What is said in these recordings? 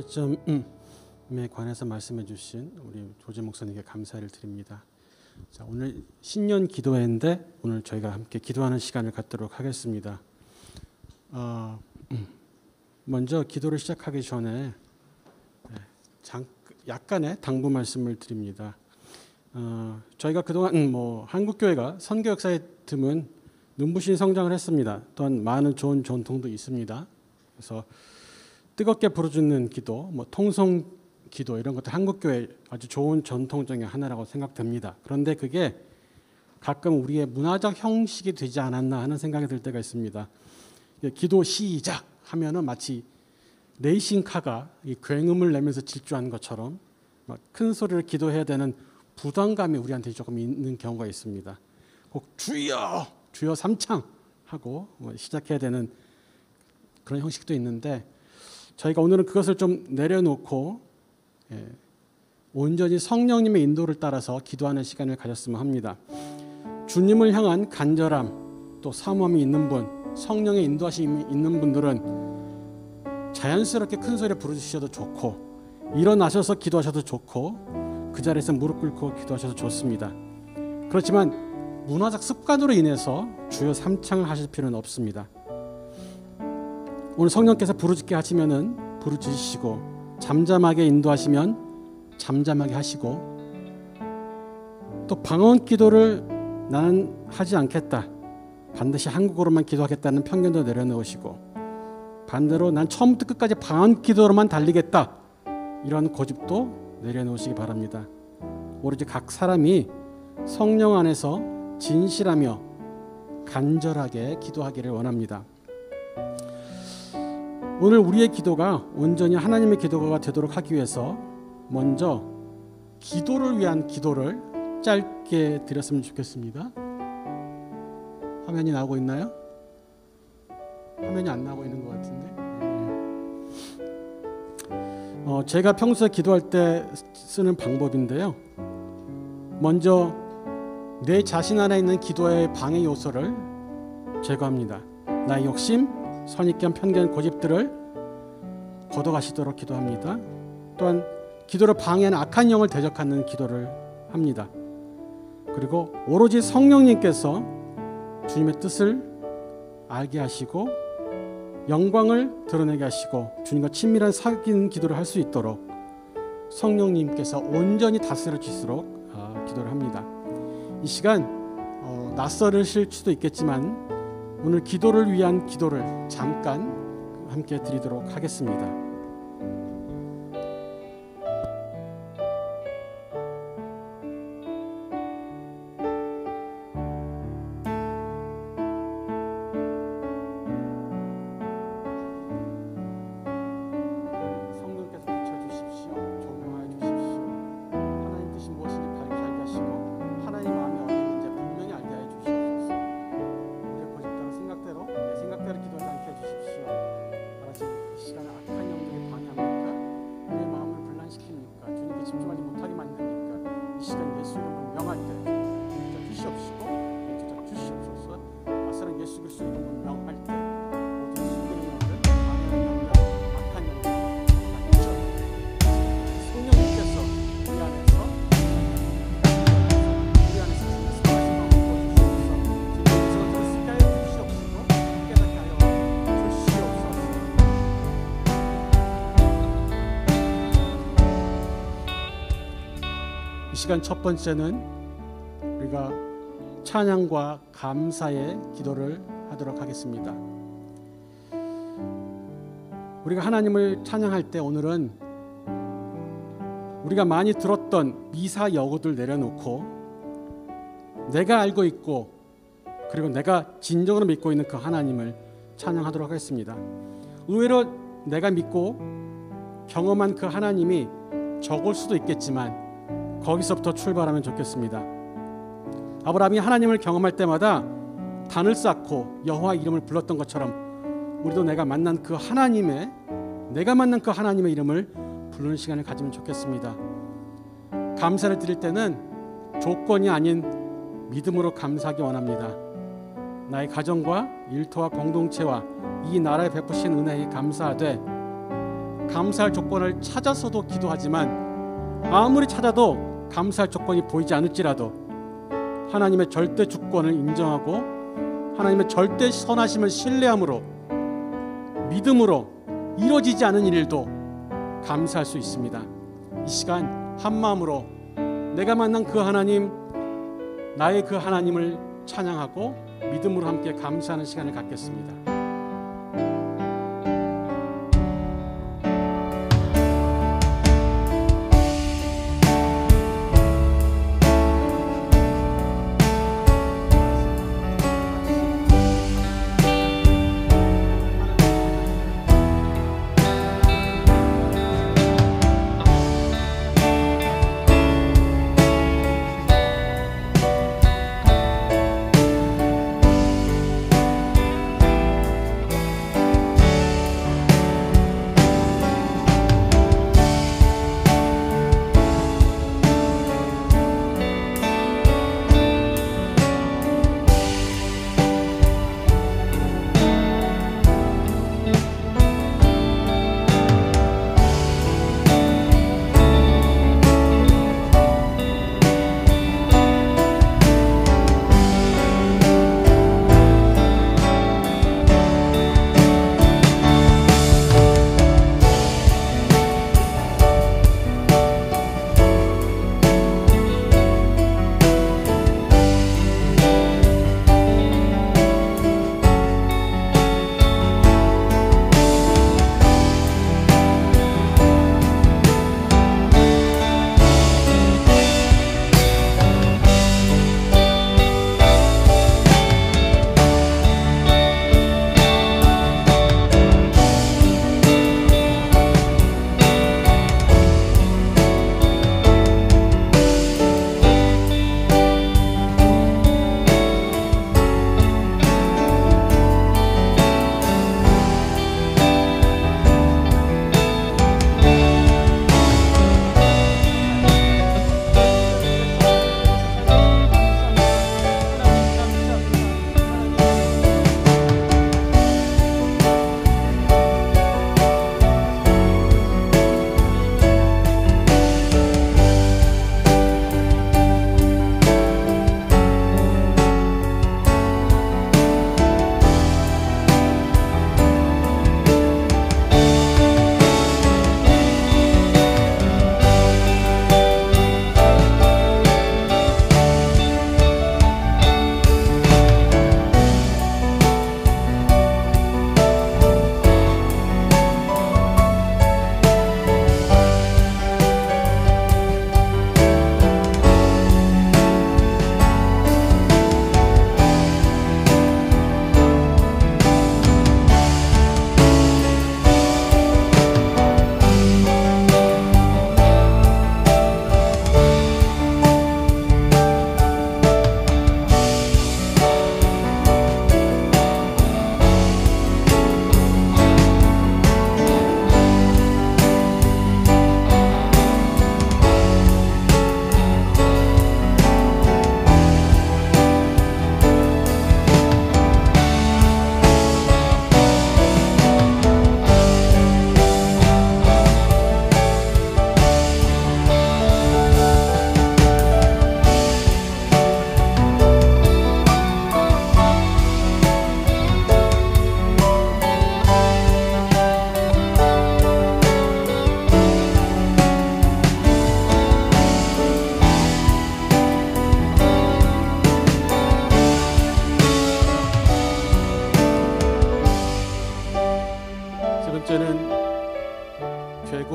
관계점에 관해서 말씀해 주신 우리 조재 목사님께 감사를 드립니다. 자, 오늘 신년 기도회인데 오늘 저희가 함께 기도하는 시간을 갖도록 하겠습니다. 먼저 기도를 시작하기 전에 약간의 당부 말씀을 드립니다. 저희가 그동안 한국교회가 선교 역사에 드문 눈부신 성장을 했습니다. 또한 많은 좋은 전통도 있습니다. 그래서 뜨겁게 부르짖는 기도, 통성 기도 이런 것도 한국교회 아주 좋은 전통 중에 하나라고 생각됩니다. 그런데 그게 가끔 우리의 문화적 형식이 되지 않았나 하는 생각이 들 때가 있습니다. 기도 시작 하면은 마치 레이싱카가 이 굉음을 내면서 질주하는 것처럼 막 큰 소리로 기도해야 되는 부담감이 우리한테 조금 있는 경우가 있습니다. 꼭 주여 주여 삼창 하고 시작해야 되는 그런 형식도 있는데 저희가 오늘은 그것을 좀 내려놓고 온전히 성령님의 인도를 따라서 기도하는 시간을 가졌으면 합니다. 주님을 향한 간절함 또 사모함이 있는 분, 성령의 인도하심이 있는 분들은 자연스럽게 큰 소리로 부르짖으셔도 좋고 일어나셔서 기도하셔도 좋고 그 자리에서 무릎 꿇고 기도하셔도 좋습니다. 그렇지만 문화적 습관으로 인해서 주여 삼창을 하실 필요는 없습니다. 오늘 성령께서 부르짖게 하시면은 부르짖으시고 잠잠하게 인도하시면 잠잠하게 하시고 또 방언 기도를 나는 하지 않겠다. 반드시 한국어로만 기도하겠다는 편견도 내려놓으시고 반대로 난 처음부터 끝까지 방언 기도로만 달리겠다. 이런 고집도 내려놓으시기 바랍니다. 오로지 각 사람이 성령 안에서 진실하며 간절하게 기도하기를 원합니다. 오늘 우리의 기도가 온전히 하나님의 기도가 되도록 하기 위해서 먼저 기도를 위한 기도를 짧게 드렸으면 좋겠습니다. 화면이 나오고 있나요? 화면이 안 나오고 있는 것 같은데. 제가 평소에 기도할 때 쓰는 방법인데요. 먼저 내 자신 안에 있는 기도의 방해 요소를 제거합니다. 나의 욕심, 선입견, 편견, 고집들을 걷어가시도록 기도합니다. 또한 기도를 방해하는 악한 영을 대적하는 기도를 합니다. 그리고 오로지 성령님께서 주님의 뜻을 알게 하시고 영광을 드러내게 하시고 주님과 친밀한 사귐 기도를 할 수 있도록 성령님께서 온전히 다스려 주시도록 기도를 합니다. 이 시간 낯설으실 수도 있겠지만 오늘 기도를 위한 기도를 잠깐 함께 드리도록 하겠습니다. 성령께서 비춰주십시오. 조명하여 주십시오. 하나님 뜻이 무엇인지 밝게 하게 하시고 하나님 마음이 어디 있는지 분명히 알게 해 주시옵소서. 우리의 고집대로 생각대로 내 생각대로 기도하지 않게 해주십시오. 따라서 이 시간에 악한 영들이 방해합니까? 우리의 마음을 분란시킵니까? 주님께 집중하지 못하게 만듭니까? 이 시간 예수 이름을 명할 때 주시옵시고 주시옵소서. 아사랑 예수 그리스도 이름을 명할 때 모든 수고의 영들 방해하는 영들 악한 영들 성령님께서 우리 안에서 주님의 선하신 마음을 보여주시옵소서. 주님께서 그것을 쓰게 하여 주시옵시고 깨닫게 하여 주시옵소서. 이 시간 첫 번째는 우리가 찬양과 감사의 기도를 하도록 하겠습니다. 우리가 하나님을 찬양할 때 오늘은 우리가 많이 들었던 미사 여구들 내려놓고 내가 알고 있고 그리고 내가 진정으로 믿고 있는 그 하나님을 찬양하도록 하겠습니다. 의외로 내가 믿고 경험한 그 하나님이 적을 수도 있겠지만 거기서부터 출발하면 좋겠습니다. 아브라함이 하나님을 경험할 때마다 단을 쌓고 여호와 이름을 불렀던 것처럼 우리도 내가 만난 그 하나님의 이름을 부르는 시간을 가지면 좋겠습니다. 감사를 드릴 때는 조건이 아닌 믿음으로 감사하기 원합니다. 나의 가정과 일터와 공동체와 이 나라에 베푸신 은혜에 감사하되 감사할 조건을 찾아서도 기도하지만 아무리 찾아도 감사할 조건이 보이지 않을지라도 하나님의 절대 주권을 인정하고 하나님의 절대 선하심을 신뢰함으로 믿음으로 이루어지지 않은 일도 감사할 수 있습니다. 이 시간 한마음으로 내가 만난 그 하나님, 나의 그 하나님을 찬양하고 믿음으로 함께 감사하는 시간을 갖겠습니다.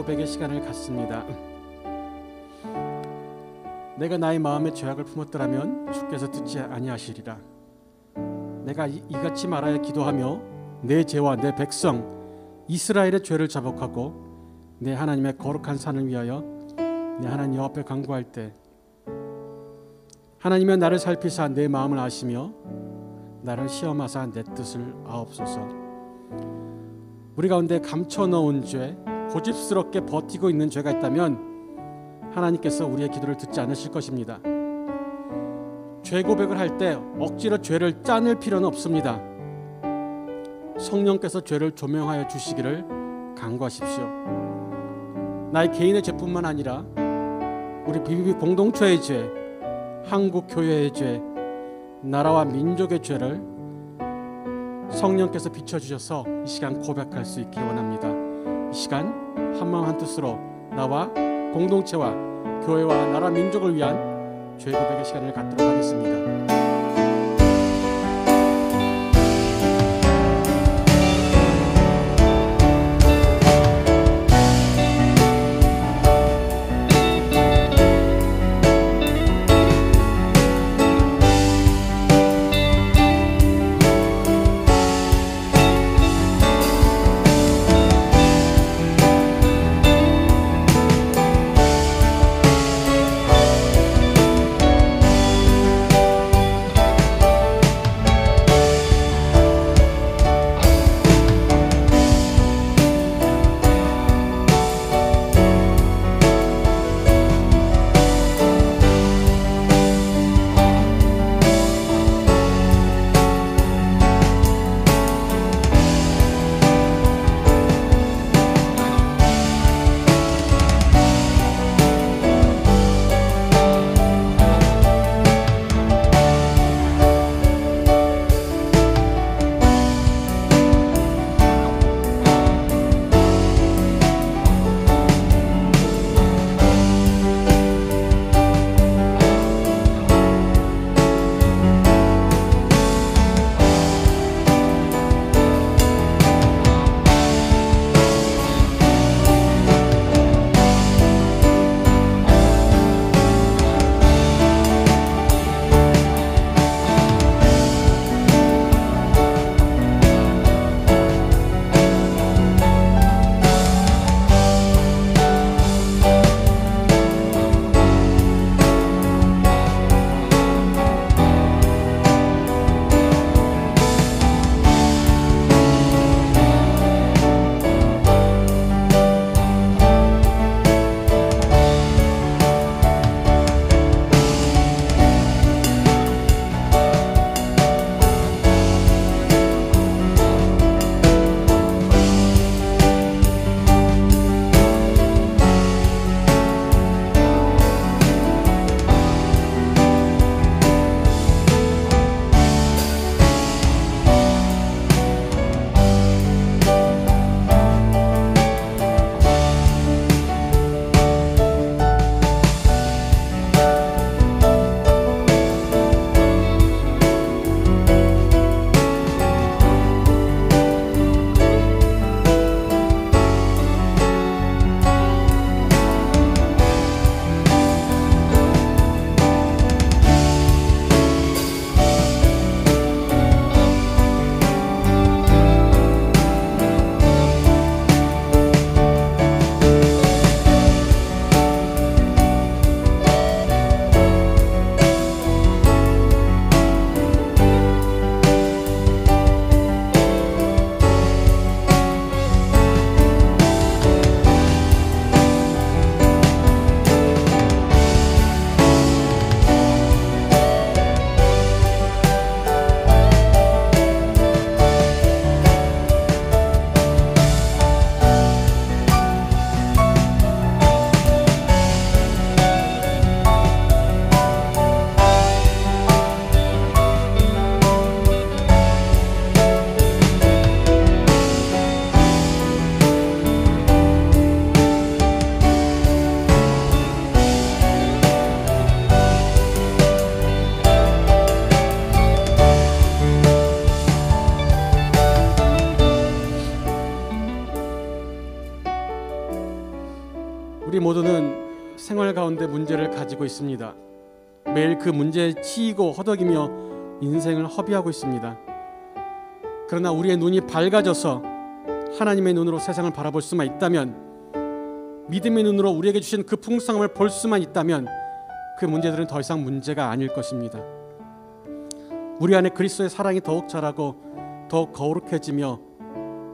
고백의 시간을 갖습니다. 내가 나의 마음에 죄악을 품었더라면 주께서 듣지 아니하시리라. 내가 이같이 말하여 기도하며 내 죄와 내 백성 이스라엘의 죄를 자복하고 내 하나님의 거룩한 산을 위하여 내 하나님 여호와 앞에 간구할 때 하나님은 나를 살피사 내 마음을 아시며 나를 시험하사 내 뜻을 아옵소서. 우리 가운데 감춰놓은 죄, 고집스럽게 버티고 있는 죄가 있다면 하나님께서 우리의 기도를 듣지 않으실 것입니다. 죄 고백을 할 때 억지로 죄를 짜낼 필요는 없습니다. 성령께서 죄를 조명하여 주시기를 간구하십시오. 나의 개인의 죄뿐만 아니라 우리 BBB 공동체의 죄, 한국 교회의 죄, 나라와 민족의 죄를 성령께서 비춰주셔서 이 시간 고백할 수 있기 원합니다. 이 시간 한마음 한뜻으로 나와 공동체와 교회와 나라 민족을 위한 죄 고백의 시간을 갖도록 하겠습니다. 우리 모두는 생활 가운데 문제를 가지고 있습니다. 매일 그 문제에 치이고 허덕이며 인생을 허비하고 있습니다. 그러나 우리의 눈이 밝아져서 하나님의 눈으로 세상을 바라볼 수만 있다면, 믿음의 눈으로 우리에게 주신 그 풍성함을 볼 수만 있다면 그 문제들은 더 이상 문제가 아닐 것입니다. 우리 안에 그리스도의 사랑이 더욱 자라고 더욱 거룩해지며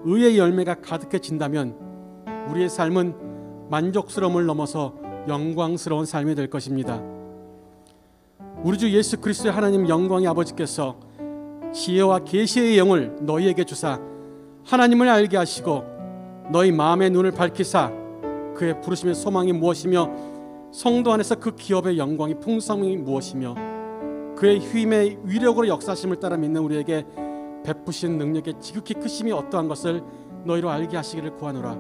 의의 열매가 가득해진다면 우리의 삶은 만족스러움을 넘어서 영광스러운 삶이 될 것입니다. 우리 주 예수 그리스도의 하나님 영광의 아버지께서 지혜와 계시의 영을 너희에게 주사 하나님을 알게 하시고 너희 마음의 눈을 밝히사 그의 부르심의 소망이 무엇이며 성도 안에서 그 기업의 영광이 풍성이 무엇이며 그의 힘의 위력으로 역사심을 따라 믿는 우리에게 베푸신 능력의 지극히 크심이 어떠한 것을 너희로 알게 하시기를 구하노라.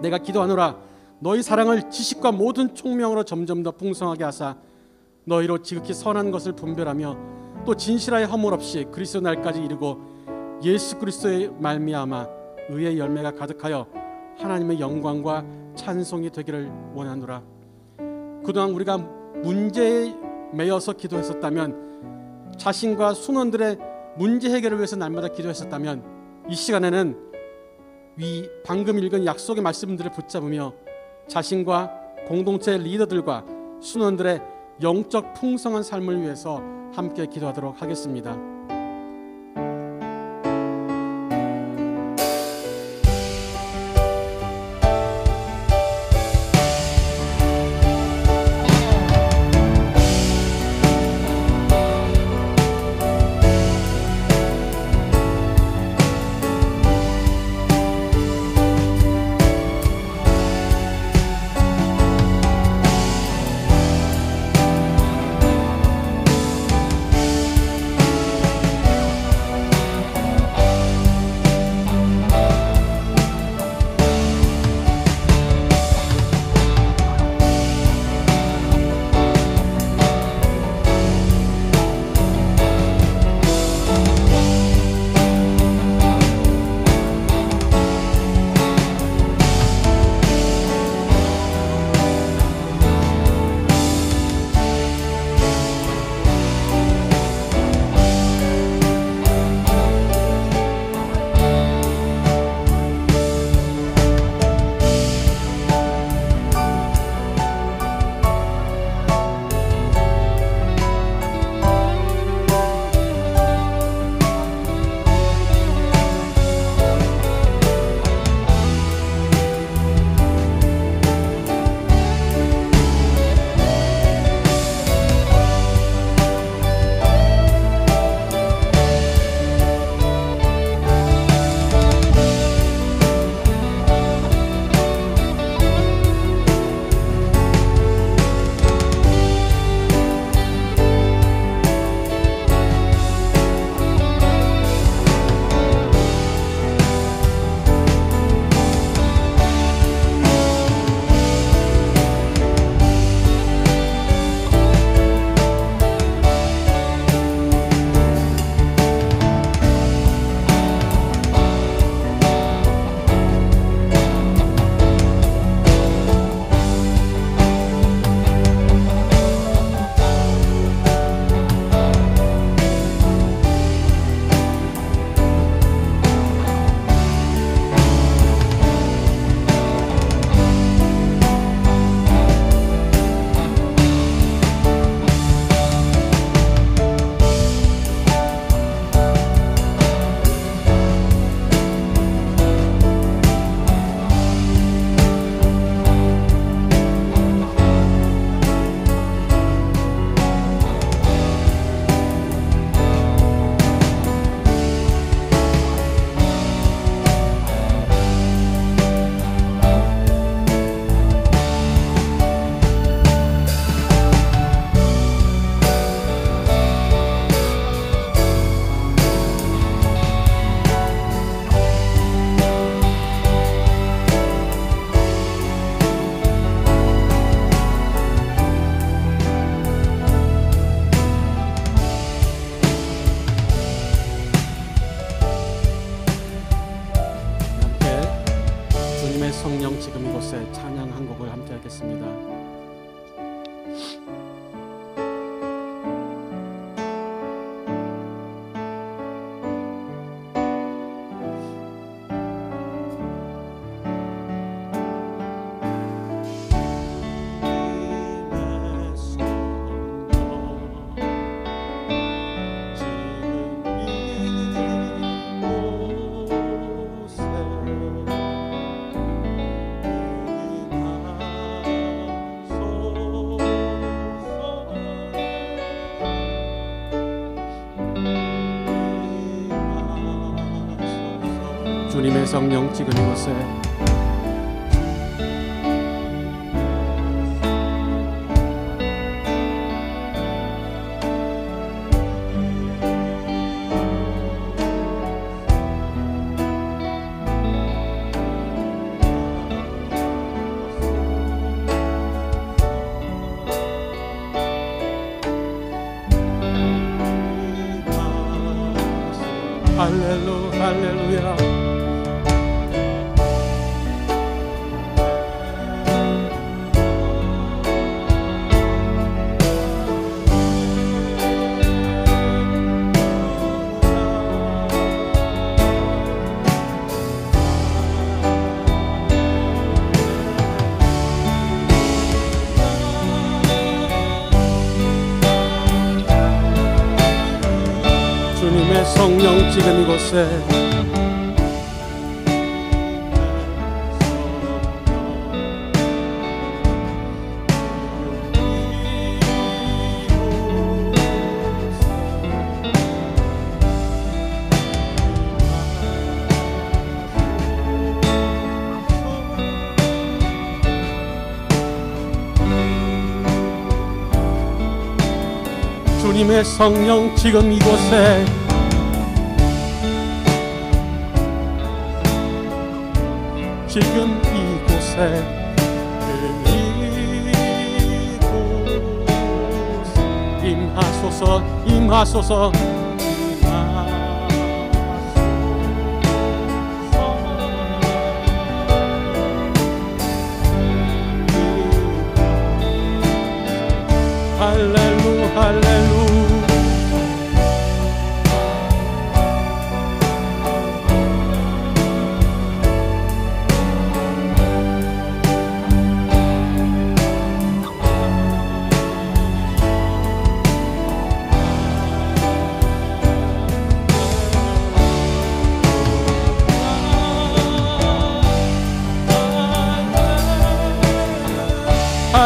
내가 기도하노라. 너희 사랑을 지식과 모든 총명으로 점점 더 풍성하게 하사 너희로 지극히 선한 것을 분별하며 또 진실하여 허물 없이 그리스도 날까지 이르고 예수 그리스도의 말미암아 의의 열매가 가득하여 하나님의 영광과 찬송이 되기를 원하노라. 그동안 우리가 문제에 매여서 기도했었다면, 자신과 순원들의 문제 해결을 위해서 날마다 기도했었다면, 이 시간에는 이 방금 읽은 약속의 말씀들을 붙잡으며 자신과 공동체 리더들과 순원들의 영적 풍성한 삶을 위해서 함께 기도하도록 하겠습니다. 주님의 성령 지금 이곳에 할렐루야. 주님의 성령 지금 이곳에 주님의 성령 지금 이곳에 지금 이곳에 임하소서 임하소서 할렐루 할렐루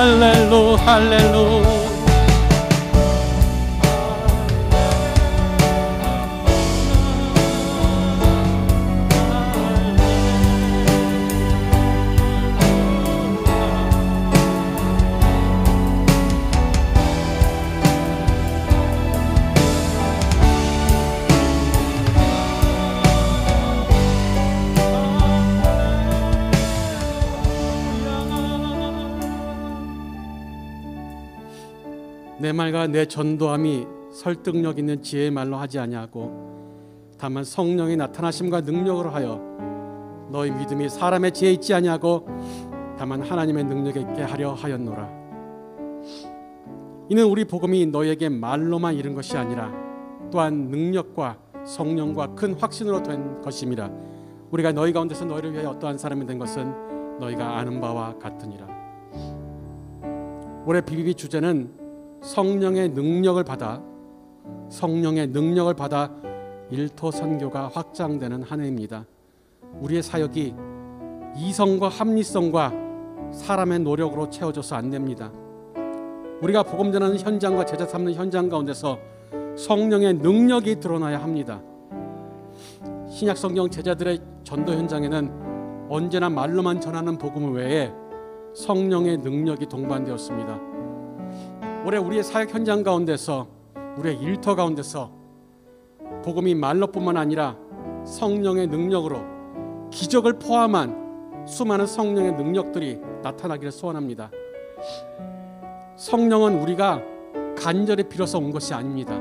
할렐루 할렐루 내 말과 내 전도함이 설득력 있는 지혜의 말로 하지 아니하고 다만 성령의 나타나심과 능력으로 하여 너희 믿음이 사람의 지혜에 있지 아니하고 다만 하나님의 능력에 있게 하려 하였노라. 이는 우리 복음이 너희에게 말로만 이른 것이 아니라 또한 능력과 성령과 큰 확신으로 된 것임이라. 우리가 너희 가운데서 너희를 위하여 어떠한 사람이 된 것은 너희가 아는 바와 같으니라. 올해 BBB 주제는 성령의 능력을 받아 일터 선교가 확장되는 한 해입니다. 우리의 사역이 이성과 합리성과 사람의 노력으로 채워져서 안 됩니다. 우리가 복음 전하는 현장과 제자 삼는 현장 가운데서 성령의 능력이 드러나야 합니다. 신약 성경 제자들의 전도 현장에는 언제나 말로만 전하는 복음 외에 성령의 능력이 동반되었습니다. 올해 우리의 사역 현장 가운데서 우리의 일터 가운데서 복음이 말로뿐만 아니라 성령의 능력으로 기적을 포함한 수많은 성령의 능력들이 나타나기를 소원합니다. 성령은 우리가 간절히 빌어서 온 것이 아닙니다.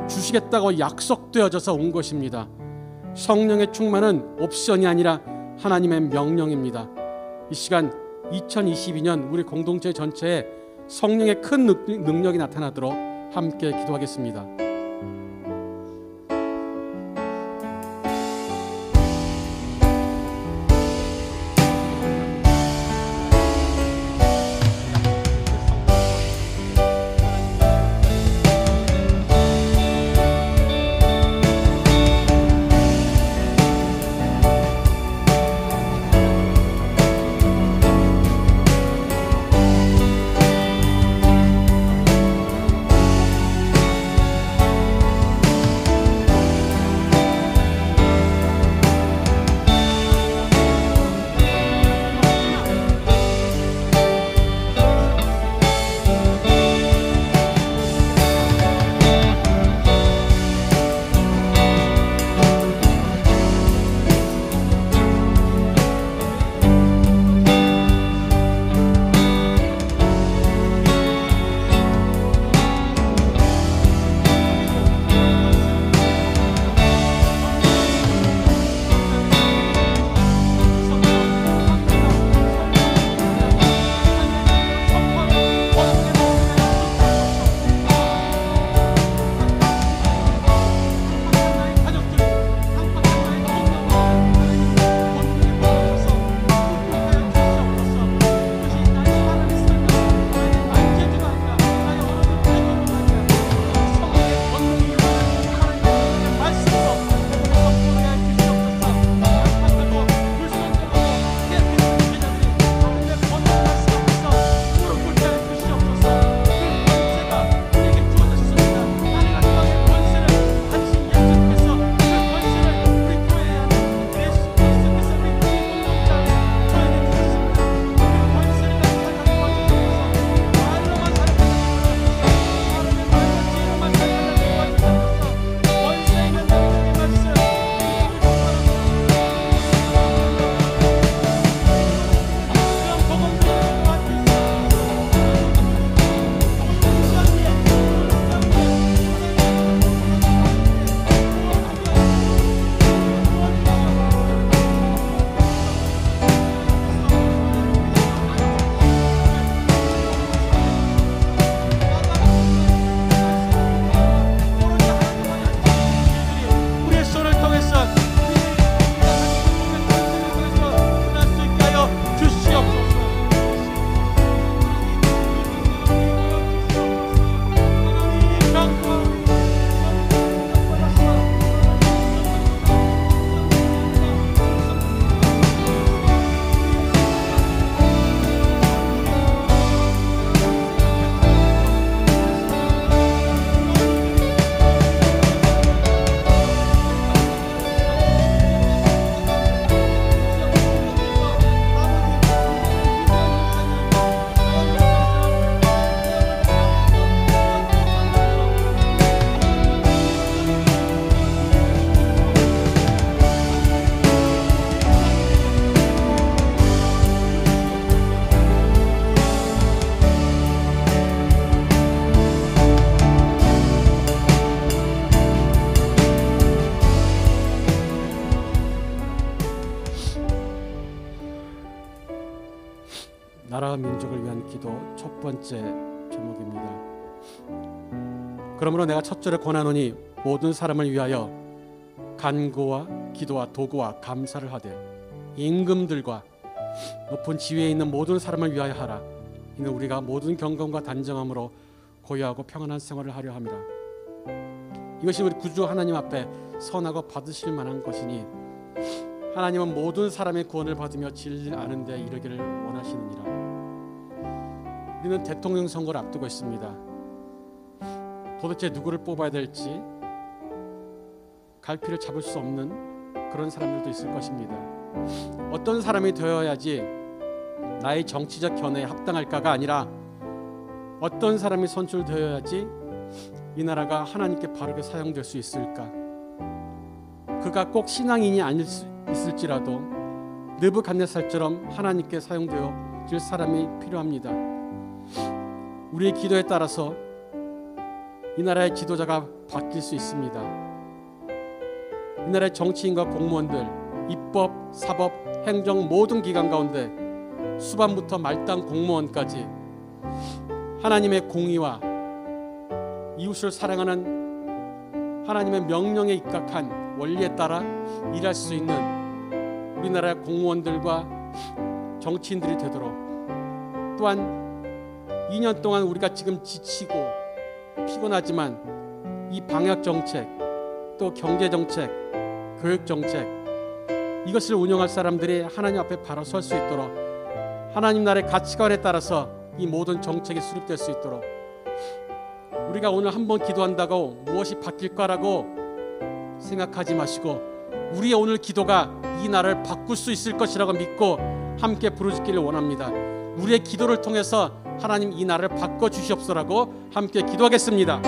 주시겠다고 약속되어져서 온 것입니다. 성령의 충만은 옵션이 아니라 하나님의 명령입니다. 이 시간 2022년 우리 공동체 전체에 성령의 큰 능력이 나타나도록 함께 기도하겠습니다. 나라와 민족을 위한 기도 첫 번째 제목입니다. 그러므로 내가 첫 절에 권하노니 모든 사람을 위하여 간구와 기도와 도구와 감사를 하되 임금들과 높은 지위에 있는 모든 사람을 위하여 하라. 이는 우리가 모든 경건과 단정함으로 고요하고 평안한 생활을 하려 함이라. 이것이 우리 구주 하나님 앞에 선하고 받으실 만한 것이니 하나님은 모든 사람의 구원을 받으며 진리를 아는 데 이르기를 원하시느니라. 우리는 대통령 선거를 앞두고 있습니다. 도대체 누구를 뽑아야 될지 갈피를 잡을 수 없는 그런 사람들도 있을 것입니다. 어떤 사람이 되어야지 나의 정치적 견해에 합당할까가 아니라 어떤 사람이 선출되어야지 이 나라가 하나님께 바르게 사용될 수 있을까. 그가 꼭 신앙인이 아닐 수 있을지라도 느부갓네살처럼 하나님께 사용되어질 사람이 필요합니다. 우리의 기도에 따라서 이 나라의 지도자가 바뀔 수 있습니다. 이 나라의 정치인과 공무원들, 입법, 사법, 행정 모든 기관 가운데 수반부터 말단 공무원까지 하나님의 공의와 이웃을 사랑하는 하나님의 명령에 입각한 원리에 따라 일할 수 있는 우리나라의 공무원들과 정치인들이 되도록, 또한 2년 동안 우리가 지금 지치고 피곤하지만 이 방역정책, 또 경제정책, 교육정책 이것을 운영할 사람들이 하나님 앞에 바로 설 수 있도록, 하나님 나라의 가치관에 따라서 이 모든 정책이 수립될 수 있도록, 우리가 오늘 한번 기도한다고 무엇이 바뀔까라고 생각하지 마시고 우리의 오늘 기도가 이 나라를 바꿀 수 있을 것이라고 믿고 함께 부르짖기를 원합니다. 우리의 기도를 통해서 하나님 이 나라를 바꿔주시옵소서라고 함께 기도하겠습니다.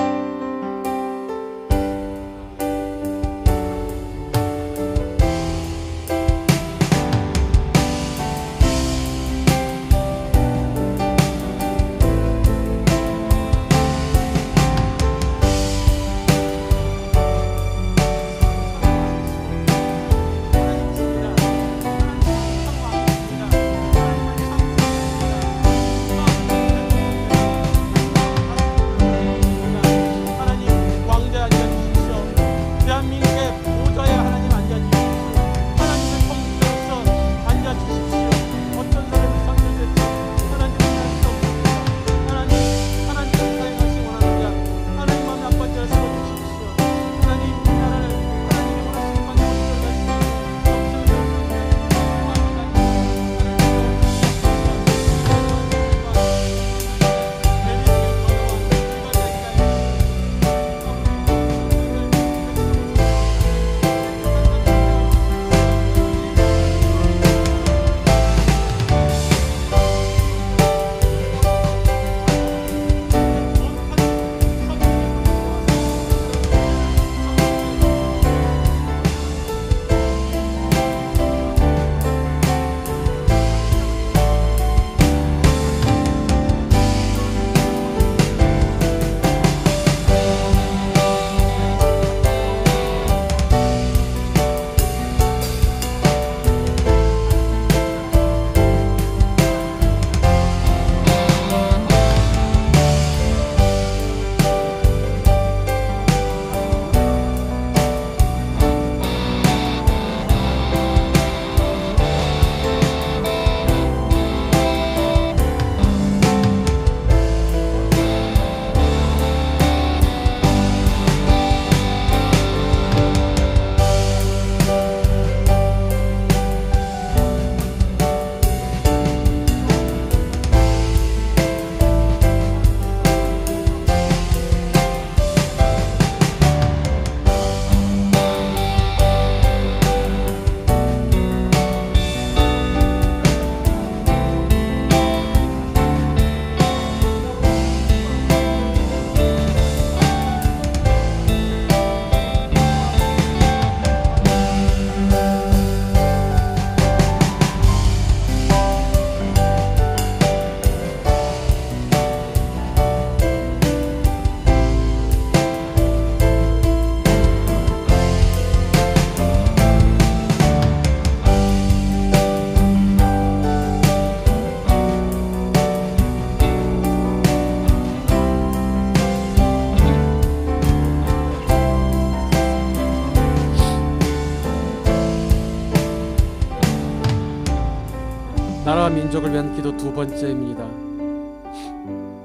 민족을 위한 기도 두 번째입니다.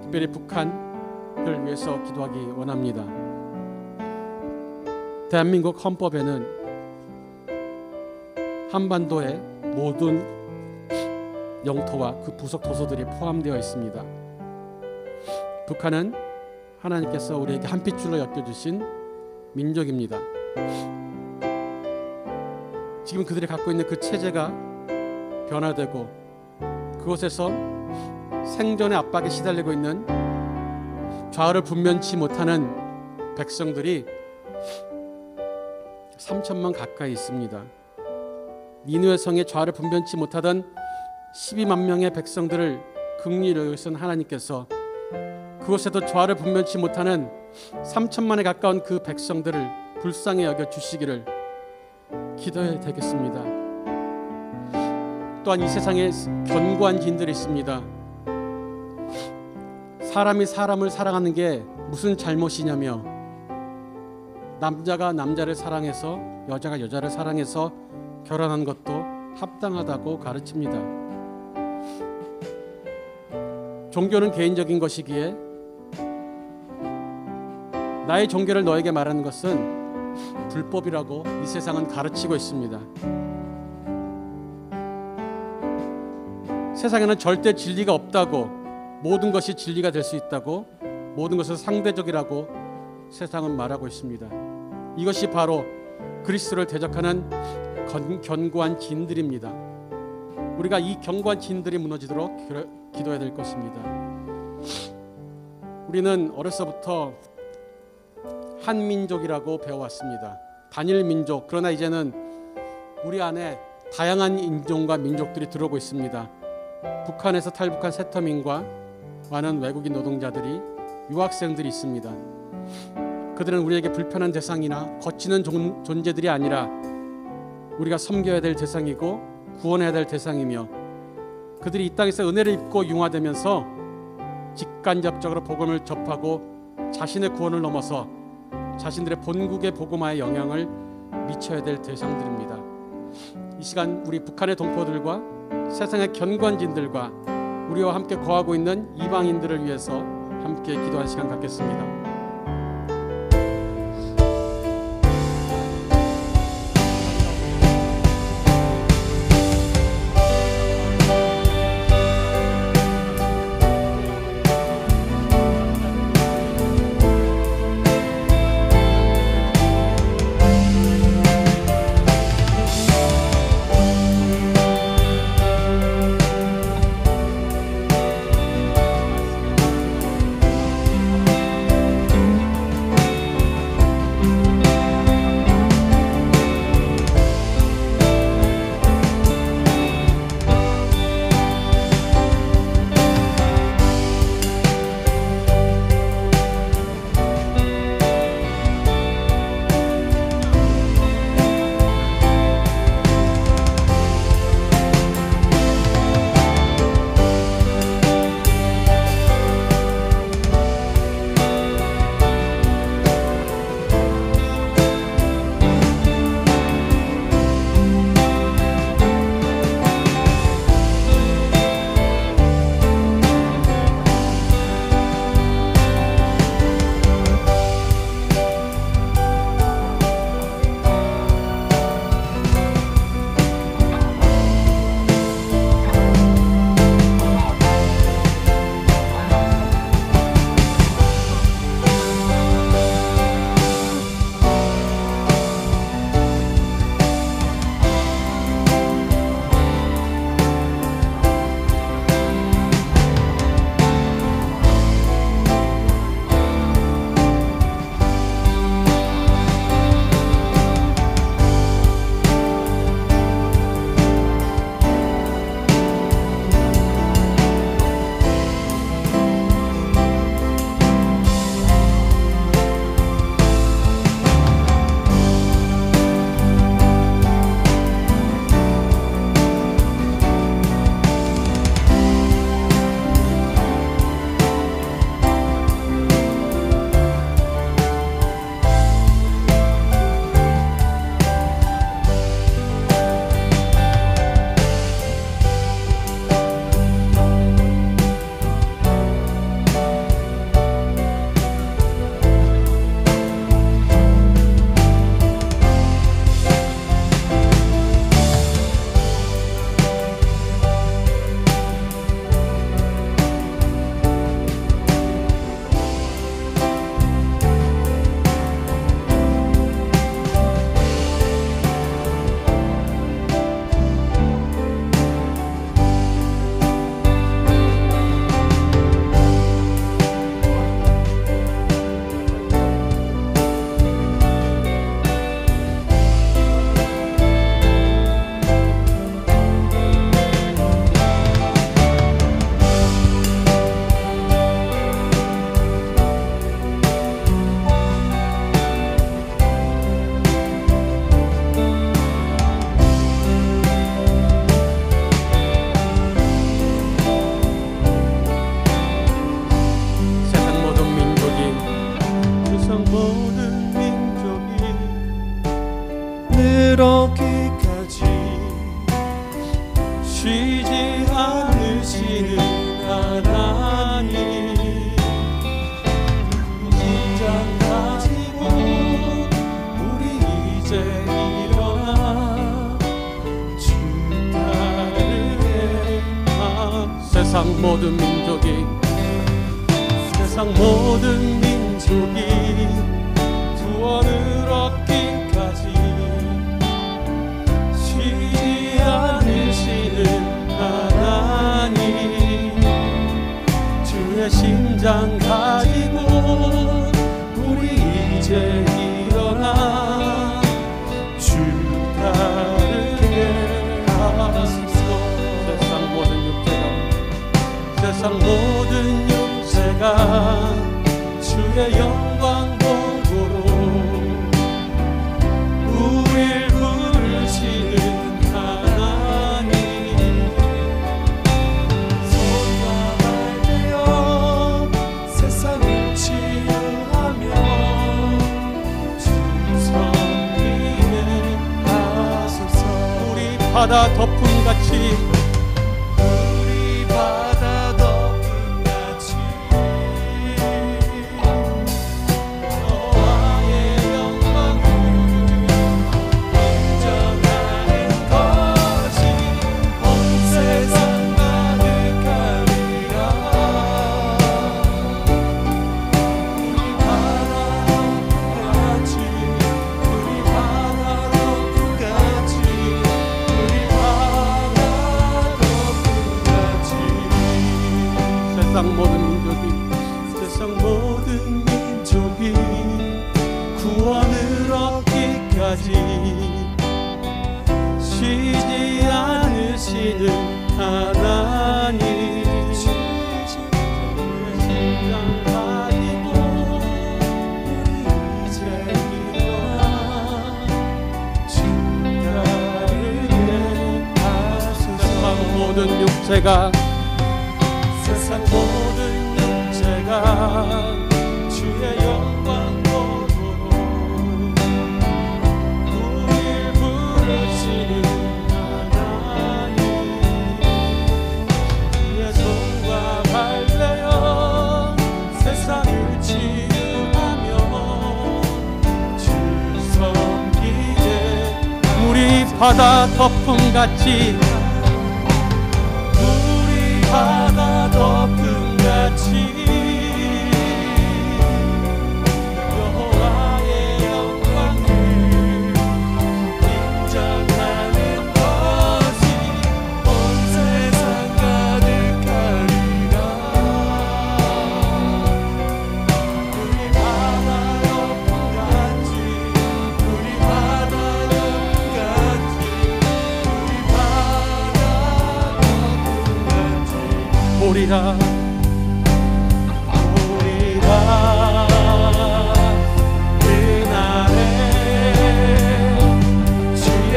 특별히 북한을 위해서 기도하기 원합니다. 대한민국 헌법에는 한반도의 모든 영토와 그 부속 도서들이 포함되어 있습니다. 북한은 하나님께서 우리에게 한 핏줄로 엮여주신 민족입니다. 지금 그들이 갖고 있는 그 체제가 변화되고 그곳에서 생존의 압박에 시달리고 있는 좌우를 분변치 못하는 백성들이 3천만 가까이 있습니다. 니느웨 성의 좌우를 분변치 못하던 12만 명의 백성들을 긍휼히 여기신 하나님께서 그곳에도 좌우를 분변치 못하는 3천만에 가까운 그 백성들을 불쌍히 여겨 주시기를 기도해야 되겠습니다. 또한 이 세상에 견고한 지인들이 있습니다. 사람이 사람을 사랑하는 게 무슨 잘못이냐며 남자가 남자를 사랑해서 여자가 여자를 사랑해서 결혼한 것도 합당하다고 가르칩니다. 종교는 개인적인 것이기에 나의 종교를 너에게 말하는 것은 불법이라고 이 세상은 가르치고 있습니다. 세상에는 절대 진리가 없다고, 모든 것이 진리가 될 수 있다고, 모든 것은 상대적이라고 세상은 말하고 있습니다. 이것이 바로 그리스도를 대적하는 견고한 진들입니다. 우리가 이 견고한 진들이 무너지도록 기도해야 될 것입니다. 우리는 어려서부터 한민족이라고 배워왔습니다. 단일 민족. 그러나 이제는 우리 안에 다양한 인종과 민족들이 들어오고 있습니다. 북한에서 탈북한 세터민과 많은 외국인 노동자들이, 유학생들이 있습니다. 그들은 우리에게 불편한 대상이나 거치는 존재들이 아니라 우리가 섬겨야 될 대상이고 구원해야 될 대상이며, 그들이 이 땅에서 은혜를 입고 융화되면서 직간접적으로 복음을 접하고 자신의 구원을 넘어서 자신들의 본국의 복음화에 영향을 미쳐야 될 대상들입니다. 이 시간 우리 북한의 동포들과 세상의 견고한 진들과 우리와 함께 거하고 있는 이방인들을 위해서 함께 기도하는 시간 갖겠습니다. 구원을 얻기까지 쉬지 않으시는 하나님, 긴장 가지고 우리 이제 일어나 주 따르게. 세상 모든 민족이 구원을 얻기까지 쉬지 않으시는 하나님, 주의 심장 가지고 우리 이제 일어나 주 따르게 하소서. 세상 모든 육체가 주의 영광 보고로 우릴 부르시는 하나님, 손과 발 대어 세상을 치유하며 주 섬기게 하소서. 우리 바다 덮음같이 세상 모든 민족이 구원을 얻기까지 쉬지 않으시는 하나님, 심장 가지고 우리 이제 일어나 주 따르게 하소서. 세상 모든 육체가 주의 영광 보도록 우릴 부르시는 하나님, 주의 손과 발 내어 세상을 치유하며 주 섬기게. 우리 바다 덮음같이 바다 덮음같이 여호와의 영광을 인정하는 것이 온 세상 가득하리라. 우리 바다 덮음같이 우리 바다 덮음같이 우리 바다 보리라 그날에 주의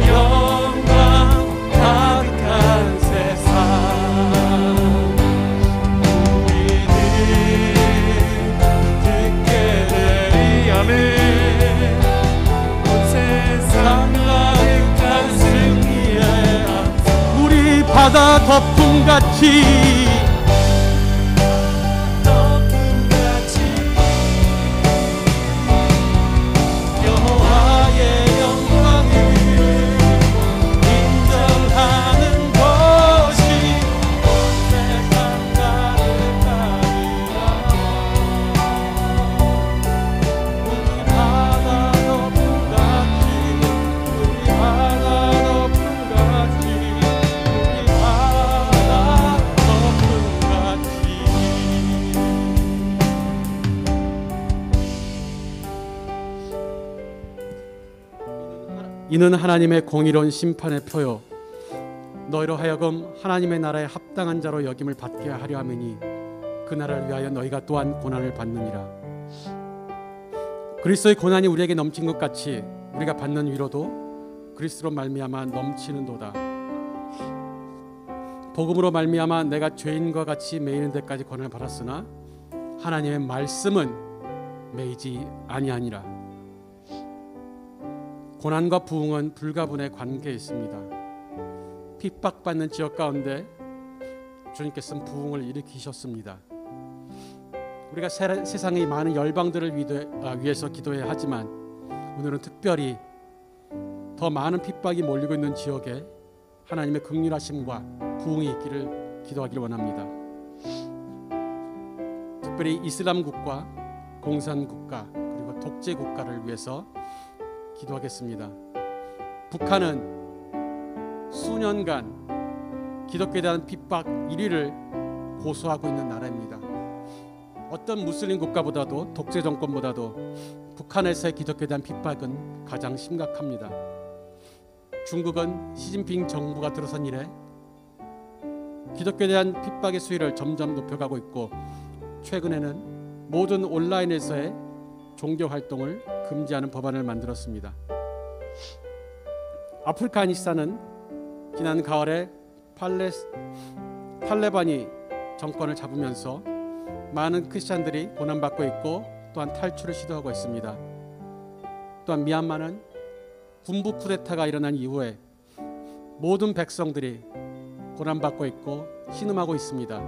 영광 가득한 세상, 우리는 듣게 되리. 아멘. 온 세상 가득한 승리의 함성, 우리 바다 덮음같이 여호와의 영광을 인정하는 것이 온 세상 가득하리라. 우리 바다 덮음같이 우리 바다 덮음같이 우리 바다 덮음같이. 이는 하나님의 공의로운 심판의 표요 너희로 하여금 하나님의 나라에 합당한 자로 여김을 받게 하려 함이니 그 나라를 위하여 너희가 또한 고난을 받느니라. 그리스도의 고난이 우리에게 넘친 것 같이 우리가 받는 위로도 그리스도로 말미암아 넘치는도다. 복음으로 말미암아 내가 죄인과 같이 매이는 데까지 고난을 받았으나 하나님의 말씀은 매이지 아니하니라. 고난과 부흥은 불가분의 관계에 있습니다. 핍박받는 지역 가운데 주님께서는 부흥을 일으키셨습니다. 우리가 세상의 많은 열방들을 위해서 기도해야 하지만 오늘은 특별히 더 많은 핍박이 몰리고 있는 지역에 하나님의 긍휼하심과 부흥이 있기를 기도하기를 원합니다. 특별히 이슬람 국가, 공산 국가 그리고 독재 국가를 위해서 기도하겠습니다. 북한은 수년간 기독교에 대한 핍박 1위를 고수하고 있는 나라입니다. 어떤 무슬림 국가보다도 독재 정권보다도 북한에서의 기독교에 대한 핍박은 가장 심각합니다. 중국은 시진핑 정부가 들어선 이래 기독교에 대한 핍박의 수위를 점점 높여가고 있고 최근에는 모든 온라인에서의 종교 활동을 금지하는 법안을 만들었습니다. 아프가니스탄은 지난 가을에 탈레반이 정권을 잡으면서 많은 크리스찬들이 고난받고 있고 또한 탈출을 시도하고 있습니다. 또한 미얀마는 군부 쿠데타가 일어난 이후에 모든 백성들이 고난받고 있고 신음하고 있습니다.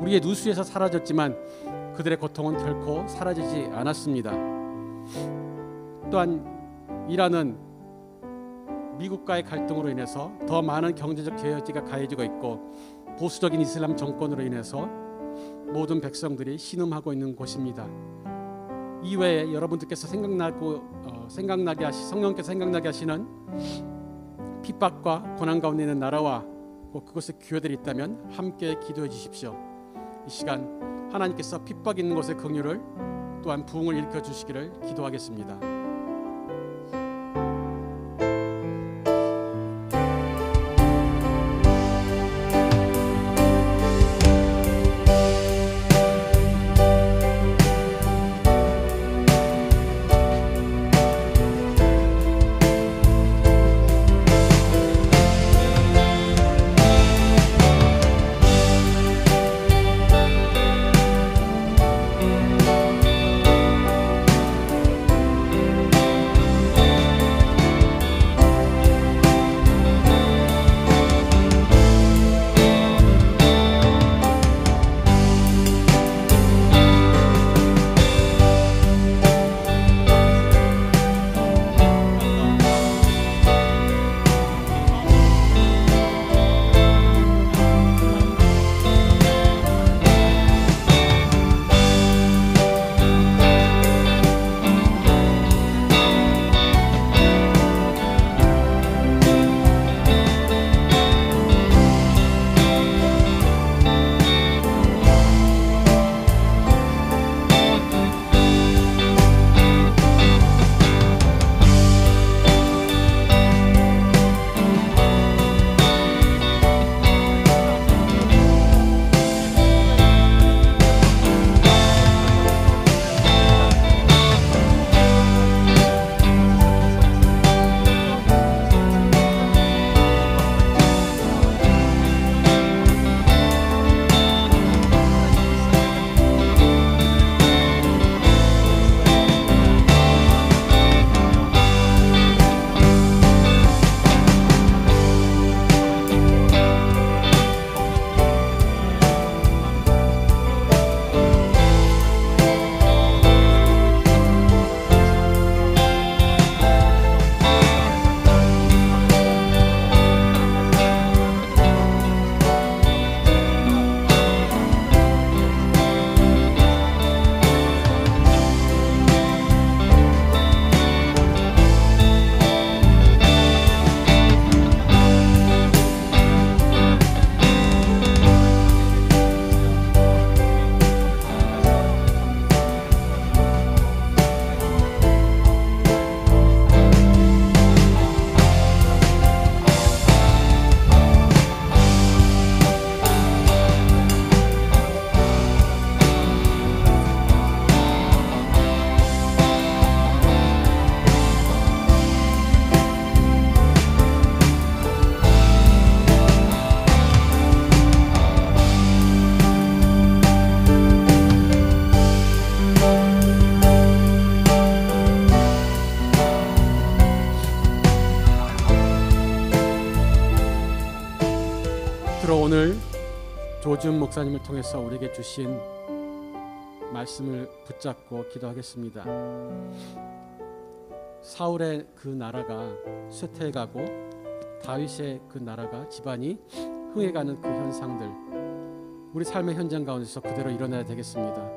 우리의 누수에서 사라졌지만 그들의 고통은 결코 사라지지 않았습니다. 또한 이란은 미국과의 갈등으로 인해서 더 많은 경제적 개혁지가 가해지고 있고 보수적인 이슬람 정권으로 인해서 모든 백성들이 신음하고 있는 곳입니다. 이외에 여러분들께서 성령께서 생각나게 하시는 핍박과 고난 가운데 있는 나라와 그곳에 교회들이 있다면 함께 기도해 주십시오. 이 시간 하나님께서 핍박 있는 곳의 긍휼을 또한 부흥을 일으켜 주시기를 기도하겠습니다. 조준 목사님을 통해서 우리에게 주신 말씀을 붙잡고 기도하겠습니다. 사울의 그 나라가 쇠퇴해가고 다윗의 그 나라가 집안이 흥해가는 그 현상들, 우리 삶의 현장 가운데서 그대로 일어나야 되겠습니다.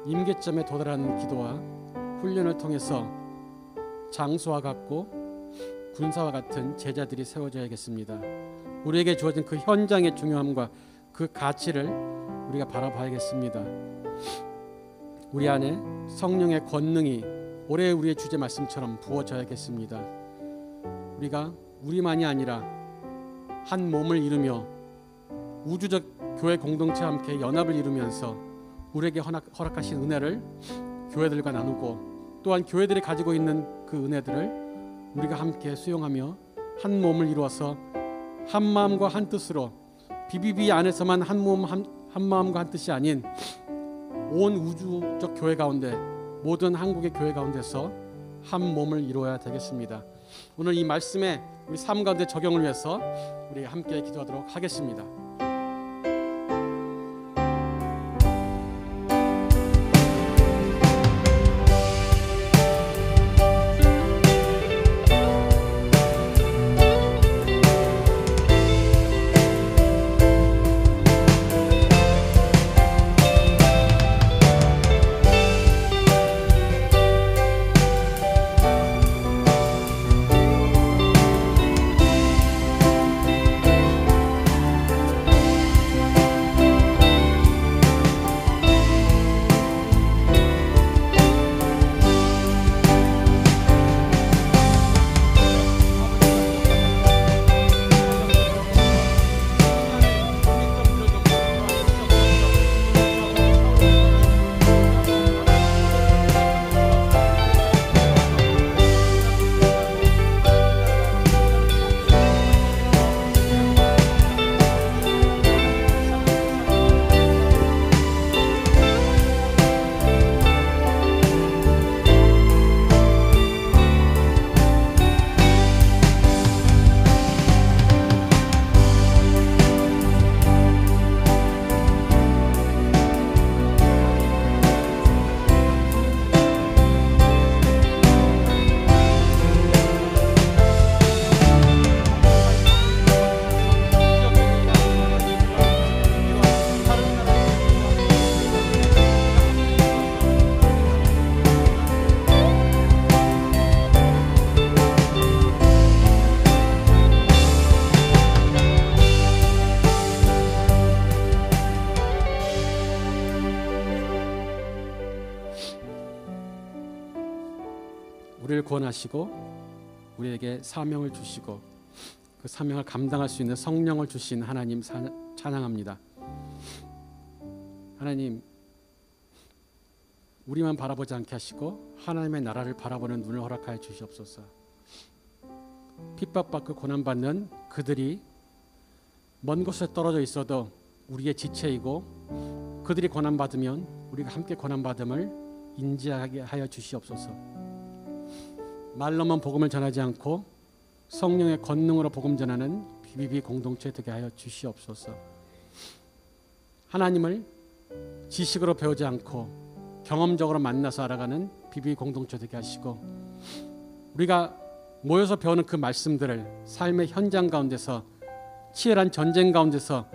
임계점에 도달하는 기도와 훈련을 통해서 장수와 같고 군사와 같은 제자들이 세워져야겠습니다. 우리에게 주어진 그 현장의 중요함과 그 가치를 우리가 바라봐야겠습니다. 우리 안에 성령의 권능이 올해 우리의 주제 말씀처럼 부어져야겠습니다. 우리가 우리만이 아니라 한 몸을 이루며 우주적 교회 공동체와 함께 연합을 이루면서 우리에게 허락하신 은혜를 교회들과 나누고, 또한 교회들이 가지고 있는 그 은혜들을 우리가 함께 수용하며 한 몸을 이루어서 한 마음과 한 뜻으로, BBB 안에서만 한 몸 한 마음과 한 뜻이 아닌 온 우주적 교회 가운데, 모든 한국의 교회 가운데서 한 몸을 이루어야 되겠습니다. 오늘 이 말씀에 우리 삶 가운데 적용을 위해서 우리 함께 기도하도록 하겠습니다. 우리를 구원하시고 우리에게 사명을 주시고 그 사명을 감당할 수 있는 성령을 주신 하나님 찬양합니다. 하나님, 우리만 바라보지 않게 하시고 하나님의 나라를 바라보는 눈을 허락하여 주시옵소서. 핍박받고 고난받는 그들이 먼 곳에 떨어져 있어도 우리의 지체이고, 그들이 고난받으면 우리가 함께 고난받음을 인지하게 하여 주시옵소서. 말로만 복음을 전하지 않고 성령의 권능으로 복음 전하는 BBB 공동체 되게 하여 주시옵소서. 하나님을 지식으로 배우지 않고 경험적으로 만나서 알아가는 BBB 공동체 되게 하시고, 우리가 모여서 배우는 그 말씀들을 삶의 현장 가운데서, 치열한 전쟁 가운데서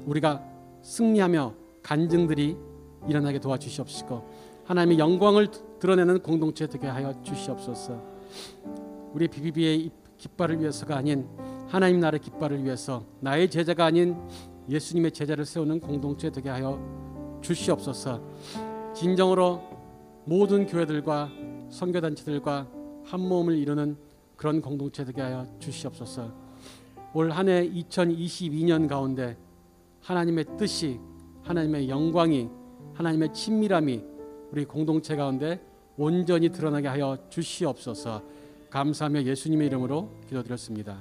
우리가 승리하며 간증들이 일어나게 도와주시옵시고, 하나님의 영광을 드러내는 공동체 되게 하여 주시옵소서. 우리 BBB의 깃발을 위해서가 아닌 하나님 나라의 깃발을 위해서, 나의 제자가 아닌 예수님의 제자를 세우는 공동체 되게 하여 주시옵소서. 진정으로 모든 교회들과 선교단체들과 한 몸을 이루는 그런 공동체 되게 하여 주시옵소서. 올 한 해 2022년 가운데 하나님의 뜻이, 하나님의 영광이, 하나님의 친밀함이 우리 공동체 가운데 온전히 드러나게 하여 주시옵소서. 감사하며 예수님의 이름으로 기도드렸습니다.